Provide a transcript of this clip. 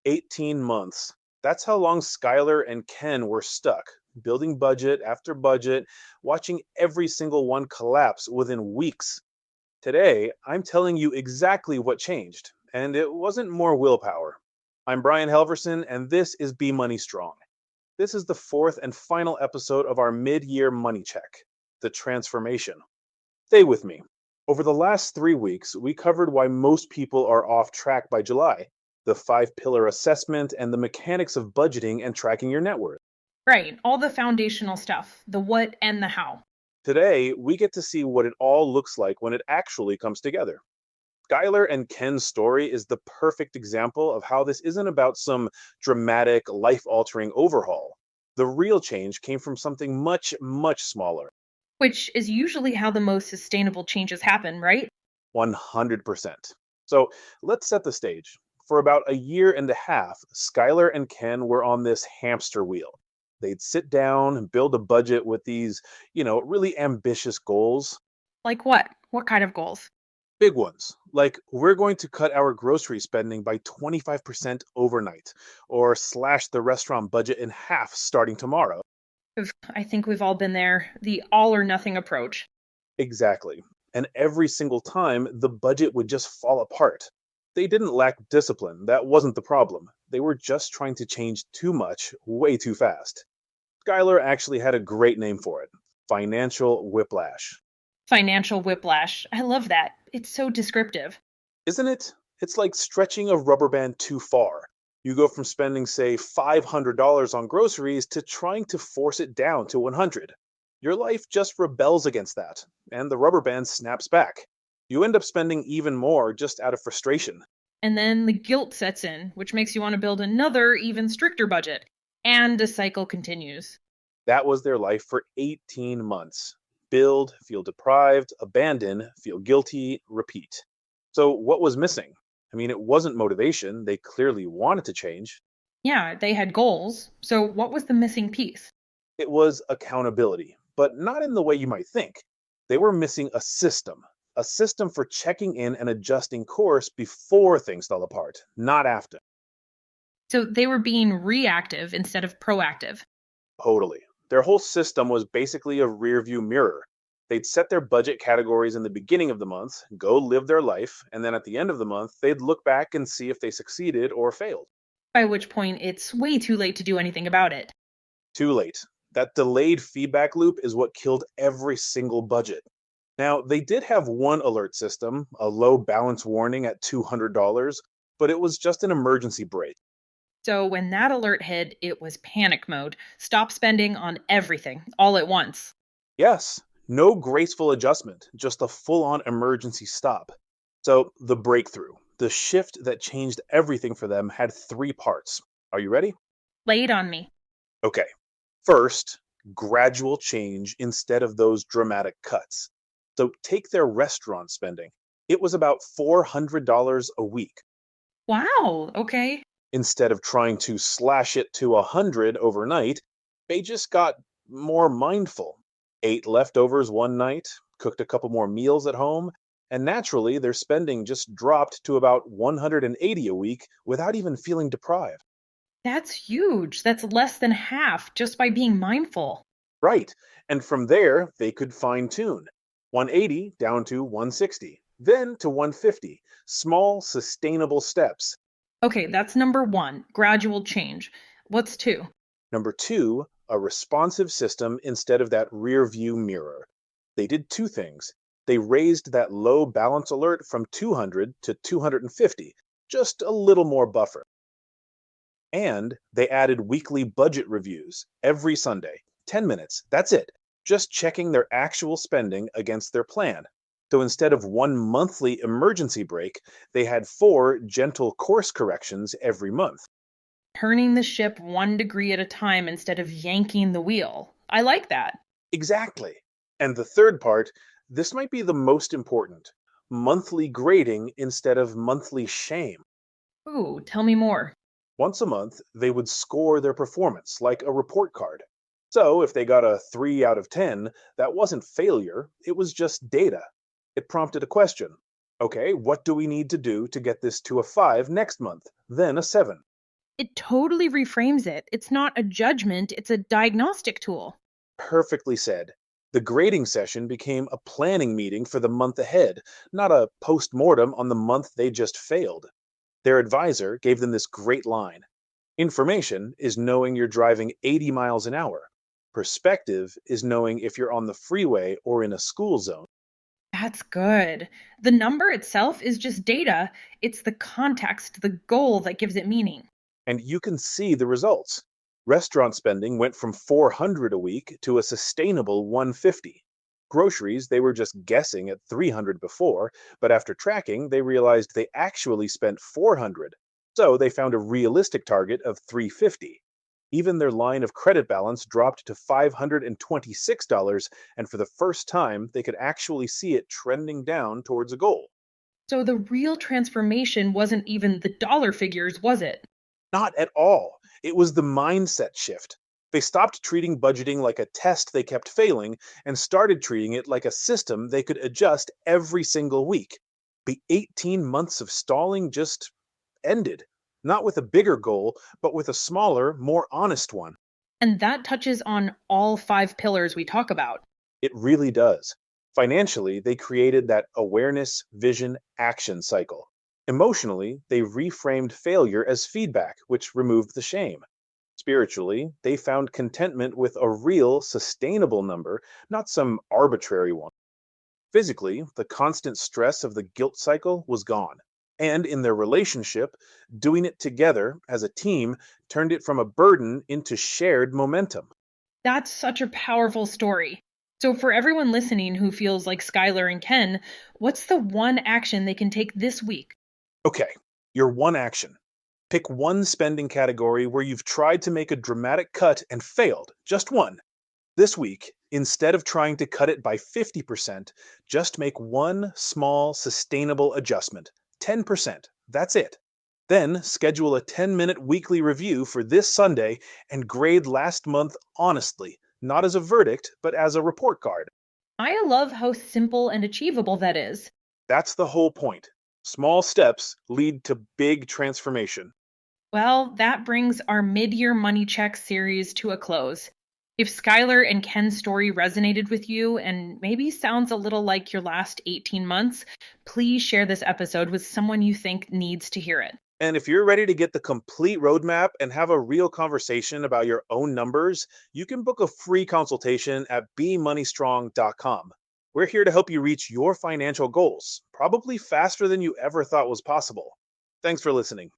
18 months. That's how long Skyler and Ken were stuck, building budget after budget, watching every single one collapse within weeks. Today, I'm telling you exactly what changed, and it wasn't more willpower. I'm Brian Helverson, and this is Be Money Strong. This is the fourth and final episode of our mid year money check, the transformation. Stay with me. Over the last 3 weeks, we covered why most people are off track by July, the five pillar assessment, and the mechanics of budgeting and tracking your net worth. Right, all the foundational stuff, the what and the how. Today, we get to see what it all looks like when it actually comes together. Skylar and Ken's story is the perfect example of how this isn't about some dramatic, life altering overhaul. The real change came from something much, much smaller. Which is usually how the most sustainable changes happen, right? 100%. So let's set the stage. For about a year and a half, Skylar and Ken were on this hamster wheel. They'd sit down and build a budget with these, really ambitious goals. Like what? What kind of goals? Big ones, like we're going to cut our grocery spending by 25% overnight, or slash the restaurant budget in half starting tomorrow. I think we've all been there. The all or nothing approach. Exactly. And every single time, the budget would just fall apart. They didn't lack discipline, that wasn't the problem. They were just trying to change too much, way too fast. Skylar actually had a great name for it: financial whiplash. Financial whiplash. I love that. It's so descriptive. Isn't it? It's like stretching a rubber band too far. You go from spending, say, $500 on groceries to trying to force it down to 100. Your life just rebels against that, and the rubber band snaps back. You end up spending even more just out of frustration. And then the guilt sets in, which makes you want to build another, even stricter budget. And the cycle continues. That was their life for 18 months. Build, feel deprived, abandon, feel guilty, repeat. So, what was missing? I mean, it wasn't motivation. They clearly wanted to change. Yeah, they had goals. So what was the missing piece? It was accountability, but not in the way you might think. They were missing a system for checking in and adjusting course before things fell apart, not after. So they were being reactive instead of proactive. Totally. Their whole system was basically a rear view mirror. They'd set their budget categories in the beginning of the month, go live their life, and then at the end of the month, they'd look back and see if they succeeded or failed. By which point it's way too late to do anything about it. Too late. That delayed feedback loop is what killed every single budget. Now, they did have one alert system, a low balance warning at $200, but it was just an emergency brake. So when that alert hit, it was panic mode. Stop spending on everything all at once. Yes, no graceful adjustment, just a full on emergency stop. So, the breakthrough, the shift that changed everything for them, had three parts. Are you ready? Lay it on me. Okay. First, gradual change instead of those dramatic cuts. So, take their restaurant spending. It was about $400 a week. Wow, okay. Instead of trying to slash it to 100 overnight, they just got more mindful. Ate leftovers one night, cooked a couple more meals at home, and naturally their spending just dropped to about 180 a week without even feeling deprived. That's huge. That's less than half just by being mindful. Right. And from there, they could fine tune. 180 down to 160, then to 150. Small, sustainable steps. Okay, that's number one, gradual change. What's two? Number two, a responsive system instead of that rear view mirror. They did two things. They raised that low balance alert from 200 to 250, just a little more buffer. And they added weekly budget reviews every Sunday. 10 minutes, that's it. Just checking their actual spending against their plan. So instead of one monthly emergency break, they had four gentle course corrections every month. Turning the ship 1 degree at a time instead of yanking the wheel. I like that. Exactly. And the third part, this might be the most important: monthly grading instead of monthly shame. Ooh, tell me more. Once a month, they would score their performance like a report card. So if they got a 3 out of 10, that wasn't failure, it was just data. It prompted a question. Okay, what do we need to do to get this to a 5 next month? Then a 7. It totally reframes it. It's not a judgment, it's a diagnostic tool. Perfectly said. The grading session became a planning meeting for the month ahead, not a post mortem on the month they just failed. Their advisor gave them this great line: information is knowing you're driving 80 miles an hour. Perspective is knowing if you're on the freeway or in a school zone. That's good. The number itself is just data, it's the context, the goal that gives it meaning. And you can see the results. Restaurant spending went from 400 a week to a sustainable 150. Groceries, they were just guessing at 300 before, but after tracking, they realized they actually spent 400. So they found a realistic target of 350. Even their line of credit balance dropped to $526, and for the first time, they could actually see it trending down towards a goal. So the real transformation wasn't even the dollar figures, was it? Not at all. It was the mindset shift. They stopped treating budgeting like a test they kept failing and started treating it like a system they could adjust every single week. The 18 months of stalling just ended, not with a bigger goal, but with a smaller, more honest one. And that touches on all five pillars we talk about. It really does. Financially, they created that awareness, vision, action cycle. Emotionally, they reframed failure as feedback, which removed the shame. Spiritually, they found contentment with a real, sustainable number, not some arbitrary one. Physically, the constant stress of the guilt cycle was gone. And in their relationship, doing it together as a team turned it from a burden into shared momentum. That's such a powerful story. So, for everyone listening who feels like Skylar and Ken, what's the one action they can take this week? Okay, your one action. Pick one spending category where you've tried to make a dramatic cut and failed, just one. This week, instead of trying to cut it by 50%, just make one small, sustainable adjustment: 10%. That's it. Then schedule a 10-minute weekly review for this Sunday and grade last month honestly, not as a verdict, but as a report card. I love how simple and achievable that is. That's the whole point. Small steps lead to big transformation. Well, that brings our mid year money check series to a close. If Skylar and Ken's story resonated with you and maybe sounds a little like your last 18 months, please share this episode with someone you think needs to hear it. And if you're ready to get the complete roadmap and have a real conversation about your own numbers, you can book a free consultation at bemoneystrong.com. We're here to help you reach your financial goals, probably faster than you ever thought was possible. Thanks for listening.